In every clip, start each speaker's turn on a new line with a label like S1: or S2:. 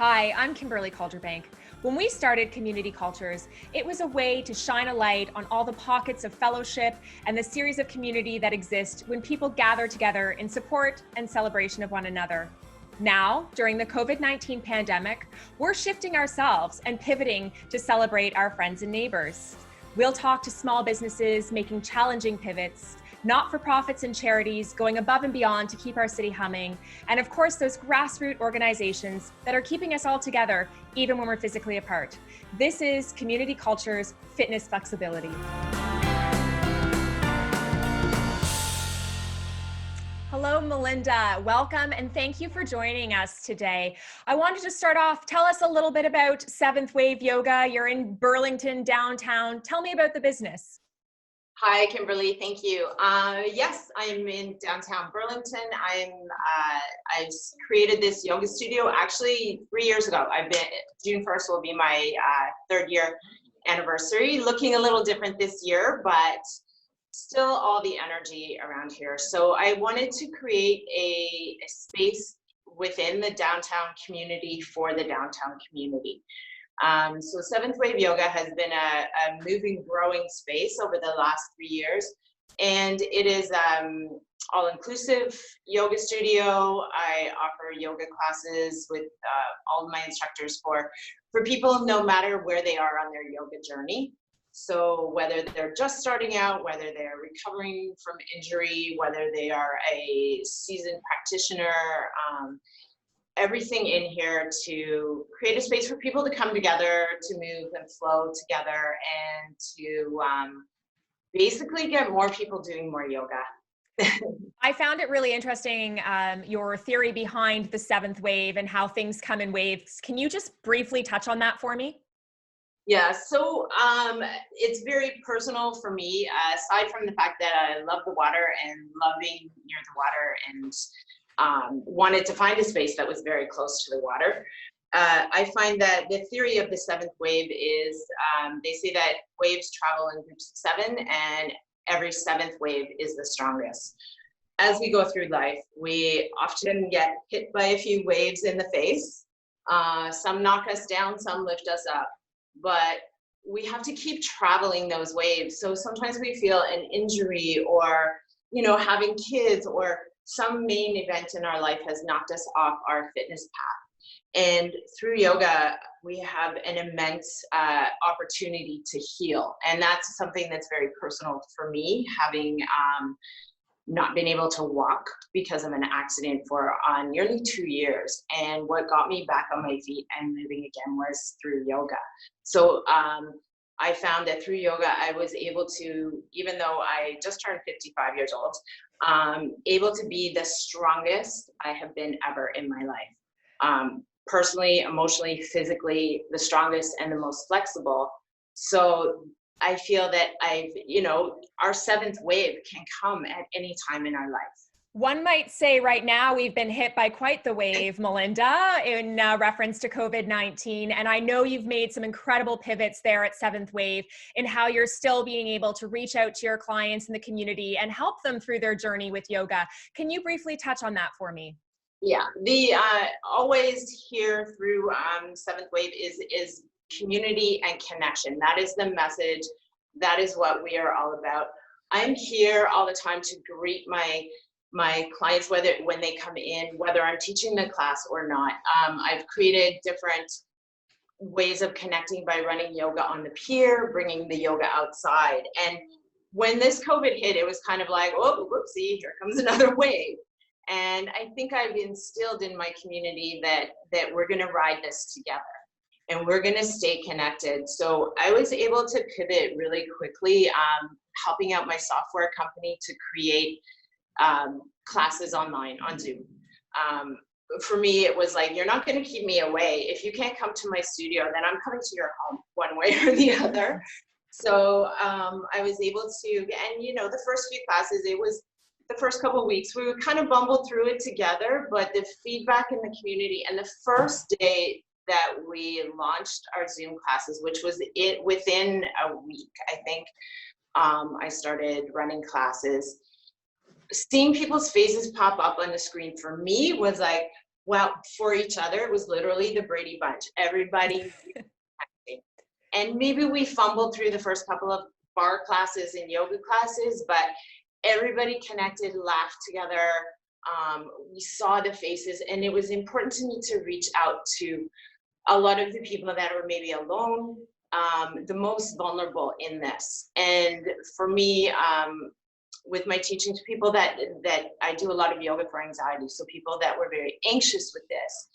S1: Hi, I'm Kimberly Calderbank. When we started Community Cultures, it was a way to shine a light on all the pockets of fellowship and the series of community that exist when people gather together in support and celebration of one another. Now, during the COVID-19 pandemic, we're shifting ourselves and pivoting to celebrate our friends and neighbors. We'll talk to small businesses making challenging pivots, not-for-profits and charities going above and beyond to keep our city humming, and of course those grassroots organizations that are keeping us all together even when we're physically apart. This is Community Culture's Fitness Flexibility. Hello, Melinda. Welcome and thank you for joining us today. I wanted to start off, tell us a little bit about Seventh Wave Yoga. You're in Burlington, downtown. Tell me about the business.
S2: Hi, Kimberly. Thank you. Yes, I'm in downtown Burlington. I've created this yoga studio actually 3 years ago. June 1st will be my third year anniversary. Looking a little different this year, but still all the energy around here. So I wanted to create a space within the downtown community for the downtown community. So Seventh Wave Yoga has been a moving, growing space over the last 3 years, and it is all-inclusive yoga studio. I offer yoga classes with all of my instructors for people no matter where they are on their yoga journey. So whether they're just starting out, whether they're recovering from injury, whether they are a seasoned practitioner, everything in here to create a space for people to come together, to move and flow together, and to basically get more people doing more yoga.
S1: I found it really interesting, your theory behind the seventh wave and how things come in waves. Can you just briefly touch on that for me?
S2: Yeah, so it's very personal for me, aside from the fact that I love the water and love being near the water and wanted to find a space that was very close to the water. I find that the theory of the seventh wave is they say that waves travel in groups of seven, and every seventh wave is the strongest. As we go through life, we often get hit by a few waves in the face. Some knock us down, some lift us up, but we have to keep traveling those waves. So sometimes we feel an injury, or having kids, or some main event in our life has knocked us off our fitness path. And through yoga, we have an immense opportunity to heal. And that's something that's very personal for me, having not been able to walk because of an accident for nearly 2 years. And what got me back on my feet and moving again was through yoga. So I found that through yoga, I was able to, even though I just turned 55 years old, able to be the strongest I have been ever in my life. Personally, emotionally, physically, the strongest and the most flexible. So I feel that our seventh wave can come at any time in our life.
S1: One might say right now we've been hit by quite the wave, Melinda, in reference to COVID-19. And I know you've made some incredible pivots there at Seventh Wave in how you're still being able to reach out to your clients in the community and help them through their journey with yoga. Can you briefly touch on that for me?
S2: Yeah, the always here through Seventh Wave is community and connection. That is the message. That is what we are all about. I'm here all the time to greet my clients, when they come in, whether I'm teaching the class or not. I've created different ways of connecting by running yoga on the pier, bringing the yoga outside. And when this COVID hit, it was kind of like, oh, whoopsie, here comes another wave. And I think I've instilled in my community that we're gonna ride this together and we're gonna stay connected. So I was able to pivot really quickly, helping out my software company to create classes online on Zoom. For me, it was like, you're not going to keep me away. If you can't come to my studio, then I'm coming to your home one way or the other. So I was able to, and the first few classes, it was the first couple of weeks, we kind of bumbled through it together, but the feedback in the community, and the first day that we launched our Zoom classes, which was within a week, I think, I started running classes. Seeing people's faces pop up on the screen for me was like, Well, for each other, it was literally the Brady Bunch. Everybody, and maybe we fumbled through the first couple of bar classes and yoga classes, but everybody connected, laughed together. We saw the faces, and it was important to me to reach out to a lot of the people that were maybe alone, the most vulnerable in this. And for me, with my teaching to people that I do a lot of yoga for anxiety, so people that were very anxious with this,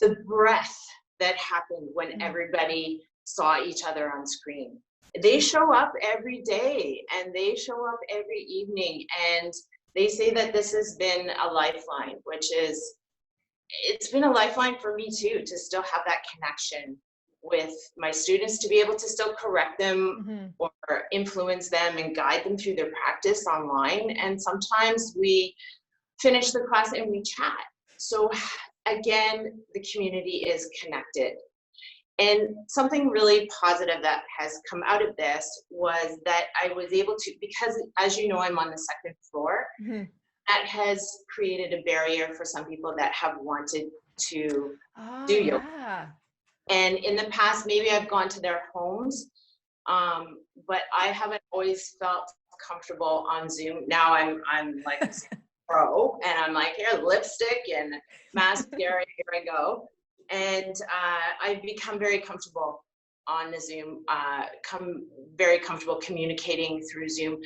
S2: the breath that happened when everybody saw each other on screen. They show up every day and they show up every evening, and they say that this has been a lifeline, which is, it's been a lifeline for me too, to still have that connection with my students, to be able to still correct them or influence them and guide them through their practice online. And sometimes we finish the class and we chat. So again, the community is connected. And something really positive that has come out of this was that I was able to, because as you know, I'm on the second floor, that has created a barrier for some people that have wanted to do yoga.
S1: Yeah.
S2: And in the past, maybe I've gone to their homes, but I haven't always felt comfortable on Zoom. Now I'm like a Zoom pro, and I'm like, here, lipstick and mascara, here I go. And I've become very comfortable on the Zoom, very comfortable communicating through Zoom.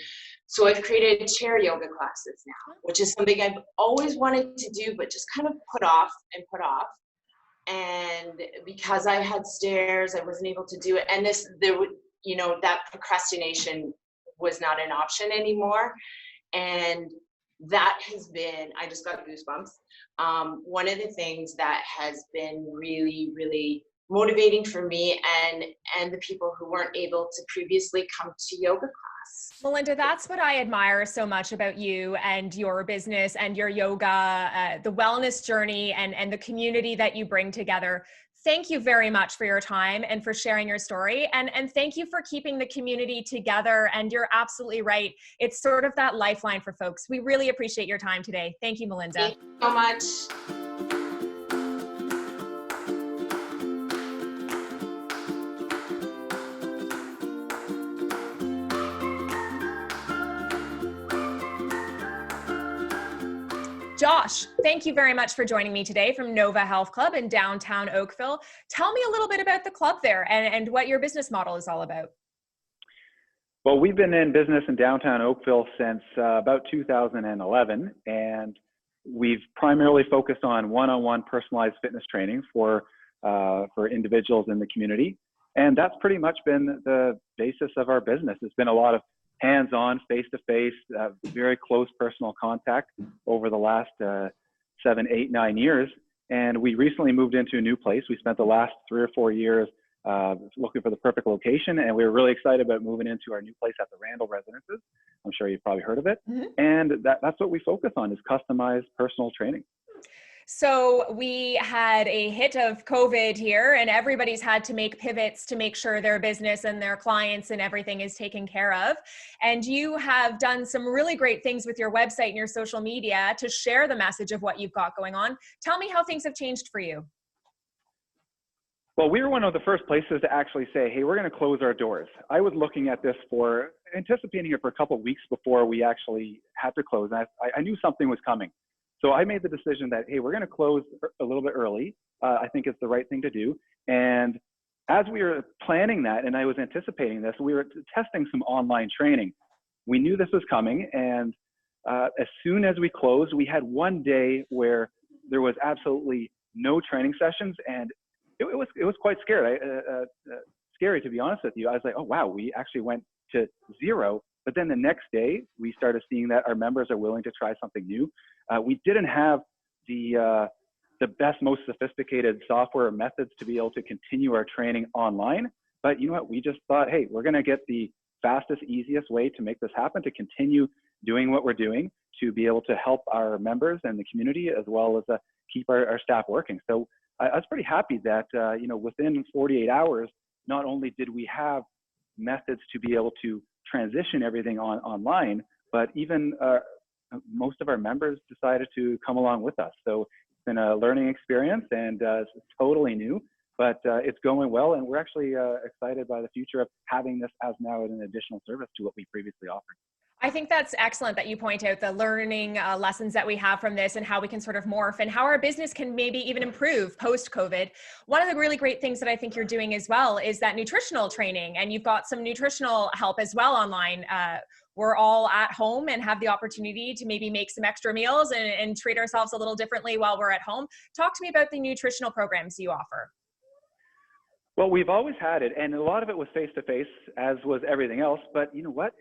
S2: So I've created chair yoga classes now, which is something I've always wanted to do, but just kind of put off. And because I had stairs, I wasn't able to do it. And that procrastination was not an option anymore. And that has been, I just got goosebumps. One of the things that has been really, really motivating for me and the people who weren't able to previously come to yoga class.
S1: Melinda, that's what I admire so much about you and your business and your yoga, the wellness journey and the community that you bring together. Thank you very much for your time and for sharing your story. And thank you for keeping the community together. And you're absolutely right. It's sort of that lifeline for folks. We really appreciate your time today. Thank you, Melinda.
S2: Thank you so much.
S1: Josh, thank you very much for joining me today from Nova Health Club in downtown Oakville. Tell me a little bit about the club there and what your business model is all about.
S3: Well, we've been in business in downtown Oakville since about 2011, and we've primarily focused on one-on-one personalized fitness training for individuals in the community. And that's pretty much been the basis of our business. It's been a lot of hands-on, face-to-face, very close personal contact over the last 7, 8, 9 years. And we recently moved into a new place. We spent the last 3 or 4 years looking for the perfect location, and we were really excited about moving into our new place at the Randall Residences. I'm sure you've probably heard of it. And that's what we focus on, is customized personal training.
S1: So we had a hit of COVID here, and everybody's had to make pivots to make sure their business and their clients and everything is taken care of. And you have done some really great things with your website and your social media to share the message of what you've got going on. Tell me how things have changed for you.
S3: Well, we were one of the first places to actually say, hey, we're going to close our doors. I was looking at this anticipating it for a couple of weeks before we actually had to close. And I knew something was coming. So I made the decision that, hey, we're going to close a little bit early. I think it's the right thing to do. And as we were planning that, and I was anticipating this, we were testing some online training. We knew this was coming. And as soon as we closed, we had one day where there was absolutely no training sessions. And it was quite scary, to be honest with you. I was like, oh, wow, we actually went to 0. But then the next day, we started seeing that our members are willing to try something new. We didn't have the best, most sophisticated software or methods to be able to continue our training online. But you know what? We just thought, hey, we're going to get the fastest, easiest way to make this happen, to continue doing what we're doing, to be able to help our members and the community, as well as keep our staff working. So I was pretty happy that, within 48 hours, not only did we have methods to be able to transition everything online, but even most of our members decided to come along with us. So been a learning experience, and it's totally new, but it's going well, and we're actually excited by the future of having this as now an additional service to what we previously offered.
S1: I think that's excellent that you point out the learning lessons that we have from this and how we can sort of morph and how our business can maybe even improve post-COVID. One of the really great things that I think you're doing as well is that nutritional training, and you've got some nutritional help as well online. We're all at home and have the opportunity to maybe make some extra meals and treat ourselves a little differently while we're at home. Talk to me about the nutritional programs you offer.
S3: Well, we've always had it, and a lot of it was face-to-face, as was everything else. But you know what?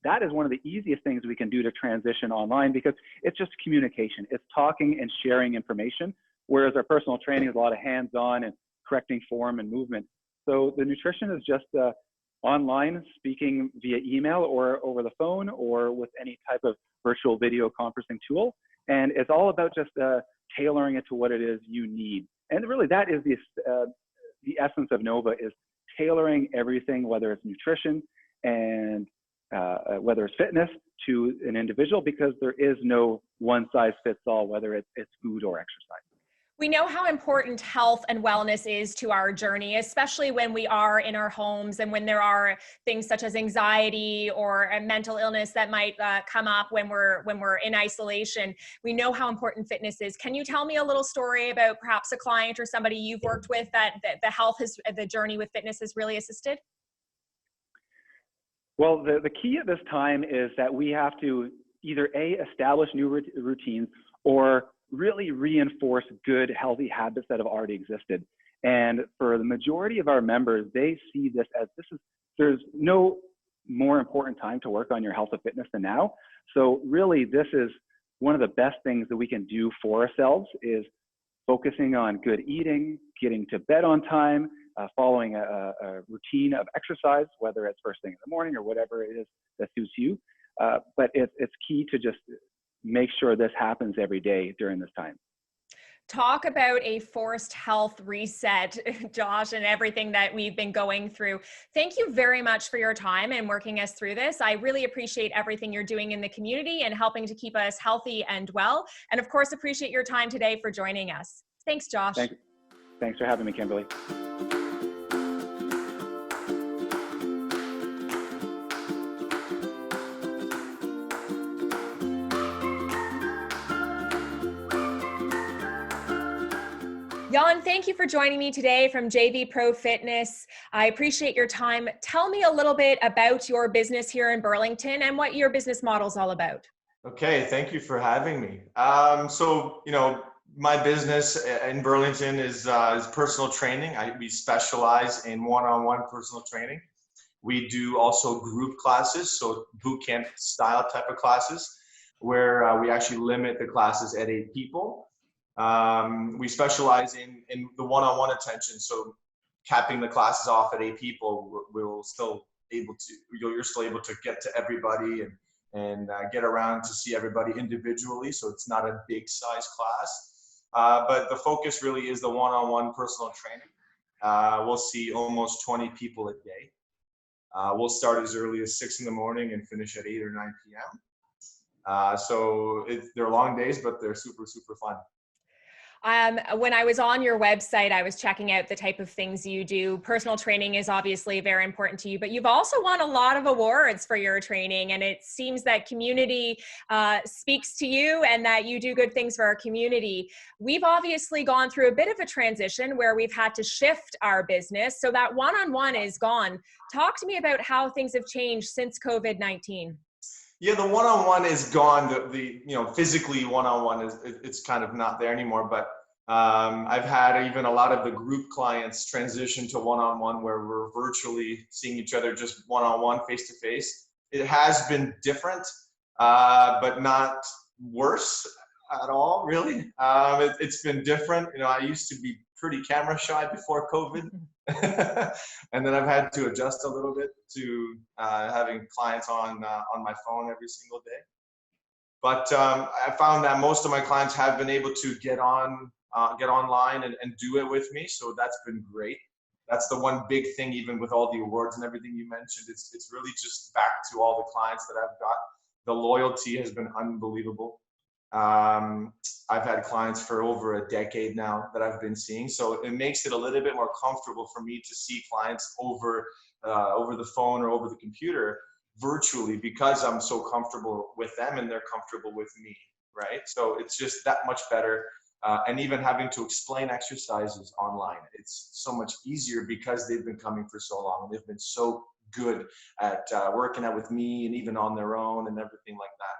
S3: That is one of the easiest things we can do to transition online, because it's just communication. It's talking and sharing information, whereas our personal training is a lot of hands-on and correcting form and movement. So the nutrition is just online, speaking via email or over the phone or with any type of virtual video conferencing tool. And it's all about just tailoring it to what it is you need. And really that is the essence of Nova, is tailoring everything, whether it's nutrition and whether it's fitness, to an individual, because there is no one size fits all, whether it's food or exercise.
S1: We know how important health and wellness is to our journey, especially when we are in our homes and when there are things such as anxiety or a mental illness that might come up when we're in isolation. We know how important fitness is. Can you tell me a little story about perhaps a client or somebody you've worked with that the journey with fitness has really assisted?
S3: Well, the key at this time is that we have to either establish new routines or really reinforce good, healthy habits that have already existed. And for the majority of our members, they see this as there's no more important time to work on your health and fitness than now. So really, this is one of the best things that we can do for ourselves, is focusing on good eating, getting to bed on time, following a routine of exercise, whether it's first thing in the morning or whatever it is that suits you. But it's key to just make sure this happens every day during this time.
S1: Talk about a forced health reset, Josh, and everything that we've been going through. Thank you very much for your time and working us through this. I really appreciate everything you're doing in the community and helping to keep us healthy and well. And of course, appreciate your time today for joining us. Thanks, Josh.
S3: Thanks for having me, Kimberly.
S1: Jan, thank you for joining me today from JV Pro Fitness. I appreciate your time. Tell me a little bit about your business here in Burlington and what your business model is all about.
S4: Okay, thank you for having me. My business in Burlington is personal training. We specialize in one-on-one personal training. We do also group classes, so boot camp style type of classes, where we actually limit the classes at 8 people. We specialize in the one-on-one attention, so capping the classes off at 8 people, you're still able to get to everybody and get around to see everybody individually, so it's not a big size class. But the focus really is the one-on-one personal training. We'll see almost 20 people a day. We'll start as early as 6 in the morning and finish at 8 or 9 p.m. So they're long days, but they're super, super fun.
S1: When I was on your website, I was checking out the type of things you do. Personal training is obviously very important to you, but you've also won a lot of awards for your training. And it seems that community speaks to you and that you do good things for our community. We've obviously gone through a bit of a transition where we've had to shift our business. So that one-on-one is gone. Talk to me about how things have changed since COVID-19.
S4: Yeah, the one-on-one is gone. Physically one-on-one it's kind of not there anymore. But I've had even a lot of the group clients transition to one-on-one, where we're virtually seeing each other just one-on-one, face-to-face. It has been different, but not worse at all, really. It's been different. I used to be pretty camera shy before COVID. And then I've had to adjust a little bit to having clients on my phone every single day. But I found that most of my clients have been able to get online and do it with me. So that's been great. That's the one big thing, even with all the awards and everything you mentioned. It's really just back to all the clients that I've got. The loyalty has been unbelievable. I've had clients for over a decade now that I've been seeing. So it makes it a little bit more comfortable for me to see clients over the phone or over the computer virtually, because I'm so comfortable with them and they're comfortable with me, right? So it's just that much better. And even having to explain exercises online, it's so much easier because they've been coming for so long. They've been so good at working out with me and even on their own and everything like that.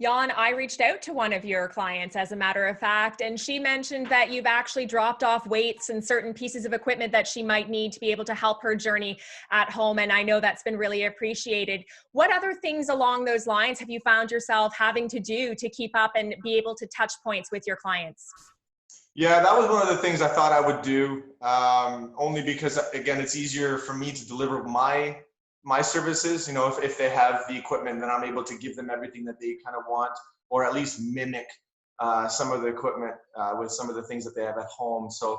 S1: Jan, I reached out to one of your clients, as a matter of fact, and she mentioned that you've actually dropped off weights and certain pieces of equipment that she might need to be able to help her journey at home. And I know that's been really appreciated. What other things along those lines have you found yourself having to do to keep up and be able to touch points with your clients?
S4: Yeah, that was one of the things I thought I would do, only because, again, it's easier for me to deliver my services. You know, if they have the equipment, then I'm able to give them everything that they kind of want, or at least mimic some of the equipment with some of the things that they have at home. So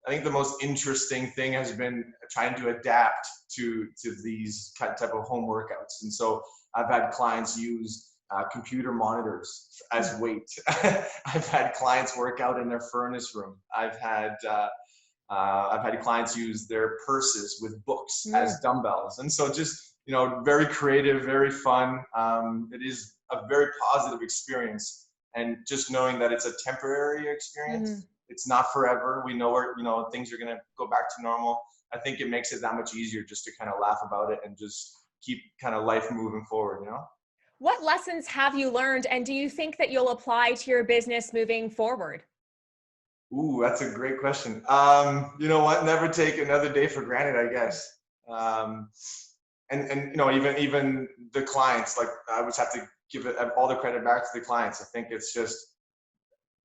S4: I think the most interesting thing has been trying to adapt to these type of home workouts. And so I've had clients use computer monitors as weight. I've had clients work out in their furnace room. I've had clients use their purses with books as dumbbells. And so just, you know, very creative, very fun. It is a very positive experience. And just knowing that it's a temporary experience, it's not forever. We know things are going to go back to normal. I think it makes it that much easier just to kind of laugh about it and just keep kind of life moving forward, you know?
S1: What lessons have you learned, and do you think that you'll apply to your business moving forward?
S4: Ooh, that's a great question. You know what? Never take another day for granted, I guess. And you know, even the clients, like, I would have to give it all the credit back to the clients. I think it's just,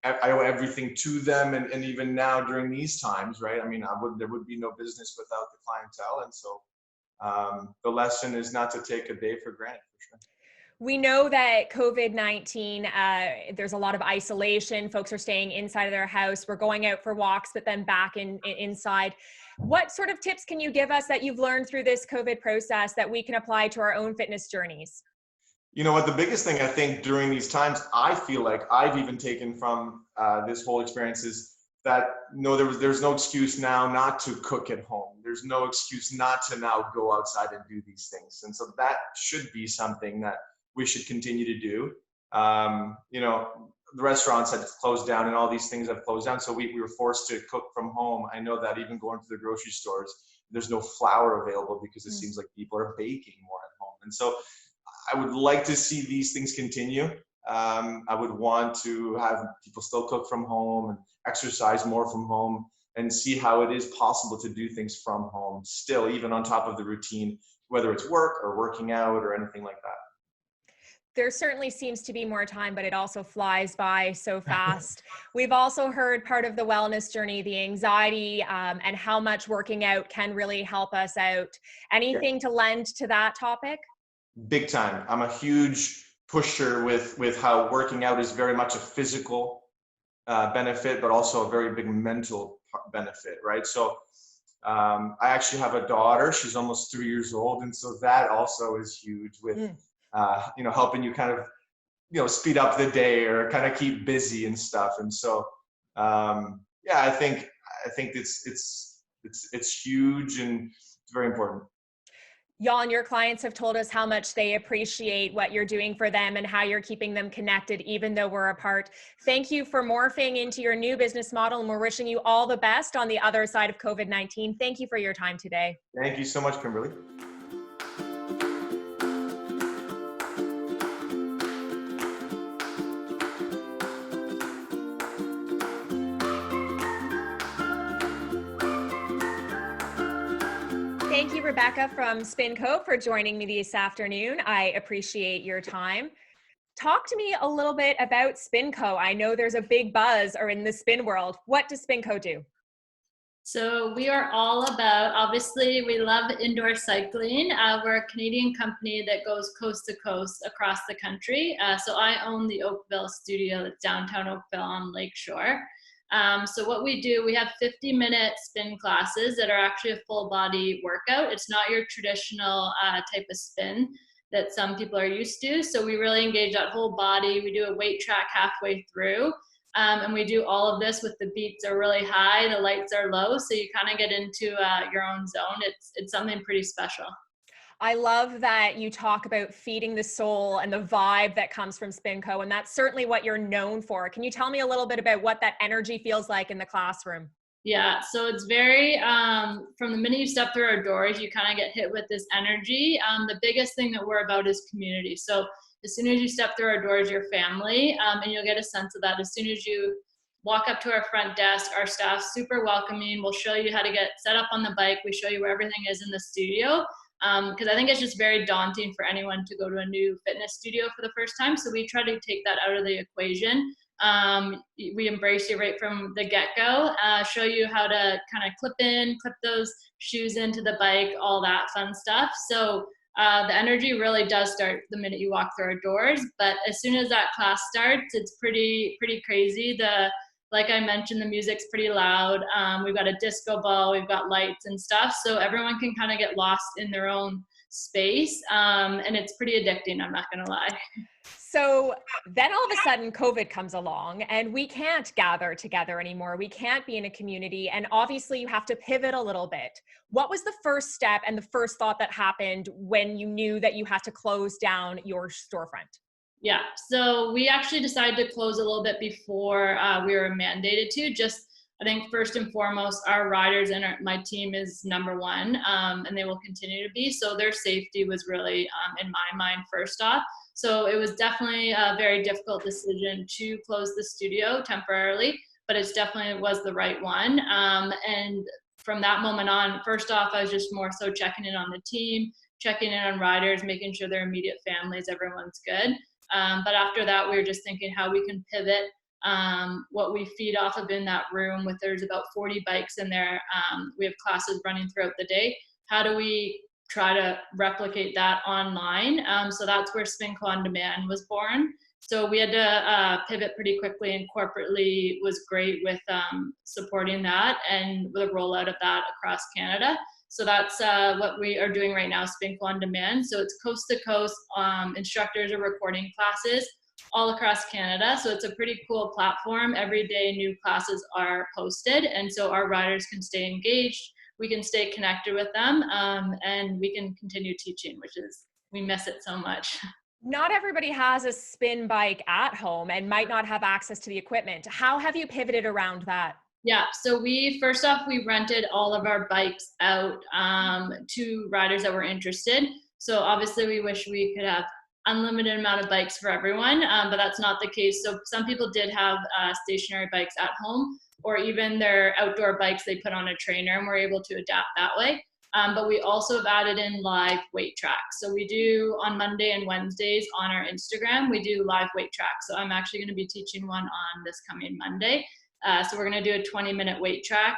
S4: I owe everything to them, and even now during these times, right? I mean, there would be no business without the clientele, and so the lesson is not to take a day for granted, for sure.
S1: We know that COVID-19, there's a lot of isolation. Folks are staying inside of their house. We're going out for walks, but then back inside. What sort of tips can you give us that you've learned through this COVID process that we can apply to our own fitness journeys?
S4: You know what, the biggest thing I think during these times, I feel like I've even taken from this whole experience is that, no, there's no excuse now not to cook at home. There's no excuse not to now go outside and do these things. And so that should be something that we should continue to do. You know, the restaurants had closed down and all these things have closed down. So we were forced to cook from home. I know that even going to the grocery stores, there's no flour available because it seems like people are baking more at home. And so I would like to see these things continue. I would want to have people still cook from home and exercise more from home and see how it is possible to do things from home still, even on top of the routine, whether it's work or working out or anything like that.
S1: There certainly seems to be more time, but it also flies by so fast. We've also heard part of the wellness journey, the anxiety, and how much working out can really help us out. Anything to lend to that topic?
S4: Big time. I'm a huge pusher with how working out is very much a physical benefit, but also a very big mental benefit, right? So I actually have a daughter. She's almost 3 years old. And so that also is huge with, you know, helping you kind of, you know, speed up the day or kind of keep busy and stuff. And so, yeah, I think it's huge and it's very important.
S1: Jan, your clients have told us how much they appreciate what you're doing for them and how you're keeping them connected, even though we're apart. Thank you for morphing into your new business model, and we're wishing you all the best on the other side of COVID-19. Thank you for your time today.
S4: Thank you so much, Kimberly.
S1: Thank you, Rebecca from SPINCO, for joining me this afternoon. I appreciate your time. Talk to me a little bit about SPINCO. I know there's a big buzz in the spin world. What does SPINCO do?
S5: So we are all about, obviously, we love indoor cycling. We're a Canadian company that goes coast to coast across the country. So I own the Oakville studio that's downtown Oakville on Lakeshore. So what we do, we have 50-minute spin classes that are actually a full body workout. It's not your traditional type of spin. that some people are used to. So we really engage that whole body. We do a weight track halfway through. And we do all of this with the beats are really high, the lights are low. So you kind of get into your own zone. It's something pretty special.
S1: I love that you talk about feeding the soul and the vibe that comes from SPINCO, and that's certainly what you're known for. Can you tell me a little bit about what that energy feels like in the classroom?
S5: Yeah, so it's very, from the minute you step through our doors, you kind of get hit with this energy. The biggest thing that we're about is community. So as soon as you step through our doors, you're family, and you'll get a sense of that. As soon as you walk up to our front desk, our staff's super welcoming. We'll show you how to get set up on the bike. We show you where everything is in the studio. Because I think it's just very daunting for anyone to go to a new fitness studio for the first time. So we try to take that out of the equation. We embrace you right from the get-go, show you how to kind of clip those shoes into the bike, all that fun stuff. So the energy really does start the minute you walk through our doors. But as soon as that class starts, it's pretty crazy. Like I mentioned, the music's pretty loud. We've got a disco ball, we've got lights and stuff. So everyone can kind of get lost in their own space. And it's pretty addicting, I'm not gonna lie.
S1: So then all of a sudden COVID comes along and we can't gather together anymore. We can't be in a community. And obviously you have to pivot a little bit. What was the first step and the first thought that happened when you knew that you had to close down your storefront?
S5: Yeah, so we actually decided to close a little bit before we were mandated to. Just, I think first and foremost, our riders and my team is number one, and they will continue to be. So their safety was really, in my mind, first off. So it was definitely a very difficult decision to close the studio temporarily, but it definitely was the right one. And from that moment on, first off, I was just more so checking in on the team, checking in on riders, making sure their immediate families, everyone's good. But after that, we were just thinking how we can pivot what we feed off of in that room. There's about 40 bikes in there. We have classes running throughout the day. How do we try to replicate that online? So that's where SPINCO On Demand was born. So we had to pivot pretty quickly, and corporately was great with supporting that and the rollout of that across Canada. So that's what we are doing right now, SPINCO On Demand. So it's coast to coast. Instructors are recording classes all across Canada. So it's a pretty cool platform. Every day new classes are posted. And so our riders can stay engaged. We can stay connected with them, and we can continue teaching, we miss it so much.
S1: Not everybody has a spin bike at home and might not have access to the equipment. How have you pivoted around that?
S5: Yeah, so we rented all of our bikes out to riders that were interested. So obviously we wish we could have unlimited amount of bikes for everyone, but that's not the case. So some people did have stationary bikes at home, or even their outdoor bikes they put on a trainer, and we're able to adapt that way. But we also have added in live weight tracks. So we do on Monday and Wednesdays on our Instagram, we do live weight tracks. So I'm actually going to be teaching one on this coming Monday. So we're going to do a 20-minute weight track.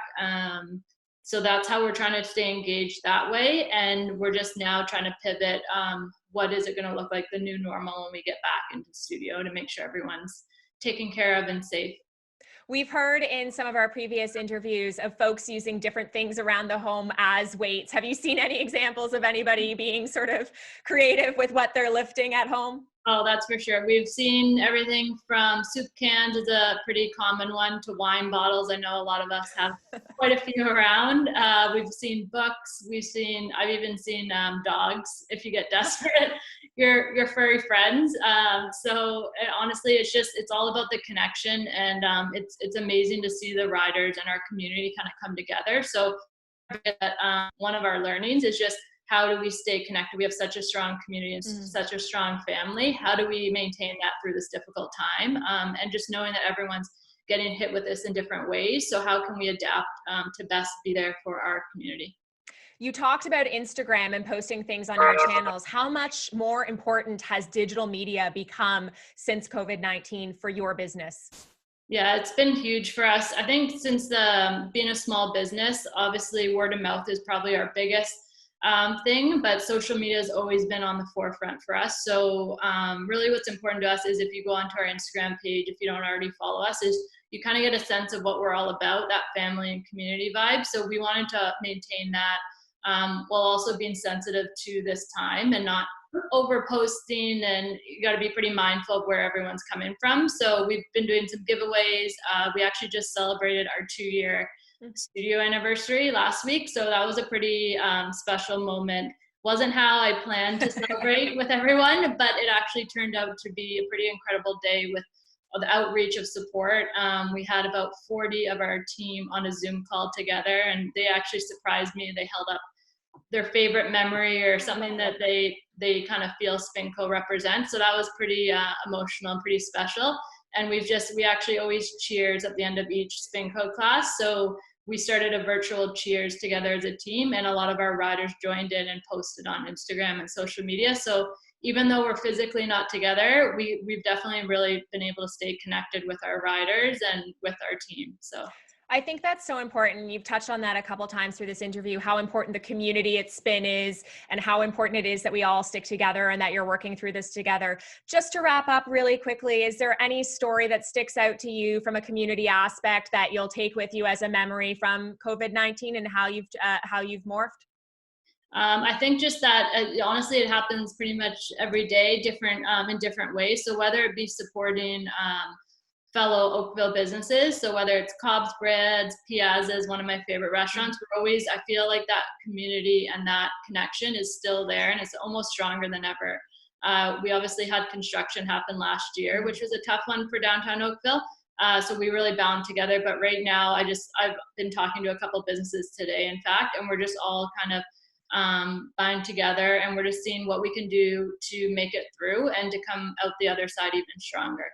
S5: So that's how we're trying to stay engaged that way. And we're just now trying to pivot. What is it going to look like the new normal when we get back into the studio, to make sure everyone's taken care of and safe.
S1: We've heard in some of our previous interviews of folks using different things around the home as weights. Have you seen any examples of anybody being sort of creative with what they're lifting at home?
S5: Oh, that's for sure. We've seen everything from soup cans is a pretty common one to wine bottles. I know a lot of us have quite a few around. We've seen books. I've even seen dogs. If you get desperate, your furry friends. So honestly, it's all about the connection, and it's amazing to see the riders and our community kind of come together. So one of our learnings is just, how do we stay connected? We have such a strong community and such a strong family. How do we maintain that through this difficult time? And just knowing that everyone's getting hit with this in different ways. So how can we adapt to best be there for our community?
S1: You talked about Instagram and posting things on your channels. How much more important has digital media become since COVID-19 for your business?
S5: Yeah, it's been huge for us. I think since being a small business, obviously word of mouth is probably our biggest thing, but social media has always been on the forefront for us. So really what's important to us is, if you go onto our Instagram page, if you don't already follow us, is you kind of get a sense of what we're all about, that family and community vibe. So we wanted to maintain that while also being sensitive to this time and not over posting, and you got to be pretty mindful of where everyone's coming from. So we've been doing some giveaways. We actually just celebrated our 2-year studio anniversary last week. So that was a pretty special moment. Wasn't how I planned to celebrate with everyone, but it actually turned out to be a pretty incredible day with the outreach of support. We had about 40 of our team on a Zoom call together, and they actually surprised me. They held up their favorite memory or something that they kind of feel SPINCO represents. So that was pretty emotional and pretty special. And we actually always cheers at the end of each SPINCO class. So we started a virtual cheers together as a team, and a lot of our riders joined in and posted on Instagram and social media. So even though we're physically not together, we've definitely really been able to stay connected with our riders and with our team. So
S1: I think that's so important. You've touched on that a couple times through this interview, how important the community at SPIN is and how important it is that we all stick together and that you're working through this together. Just to wrap up really quickly, is there any story that sticks out to you from a community aspect that you'll take with you as a memory from COVID-19 and how you've morphed?
S5: I think just that, honestly, it happens pretty much every day, in different ways. So whether it be supporting fellow Oakville businesses, so whether it's Cobb's Breads, Piazza is one of my favorite restaurants, I feel like that community and that connection is still there, and it's almost stronger than ever. We obviously had construction happen last year, which was a tough one for downtown Oakville. So we really bound together. But right now, I've been talking to a couple of businesses today, in fact, and we're just all kind of bind together, and we're just seeing what we can do to make it through and to come out the other side even stronger.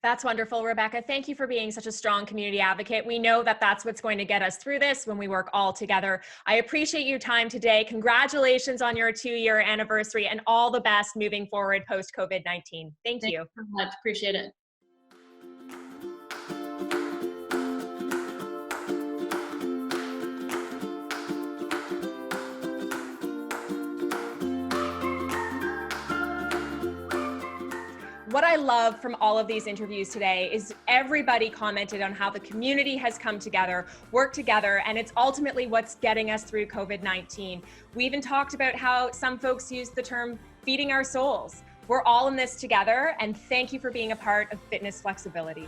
S1: That's wonderful, Rebecca. Thank you for being such a strong community advocate. We know that that's what's going to get us through this when we work all together. I appreciate your time today. Congratulations on your 2-year anniversary and all the best moving forward post-COVID-19. Thank you.
S5: Thank you so much. Appreciate it.
S1: What I love from all of these interviews today is everybody commented on how the community has come together, worked together, and it's ultimately what's getting us through COVID-19. We even talked about how some folks use the term feeding our souls. We're all in this together, and thank you for being a part of Fitness Flexibility.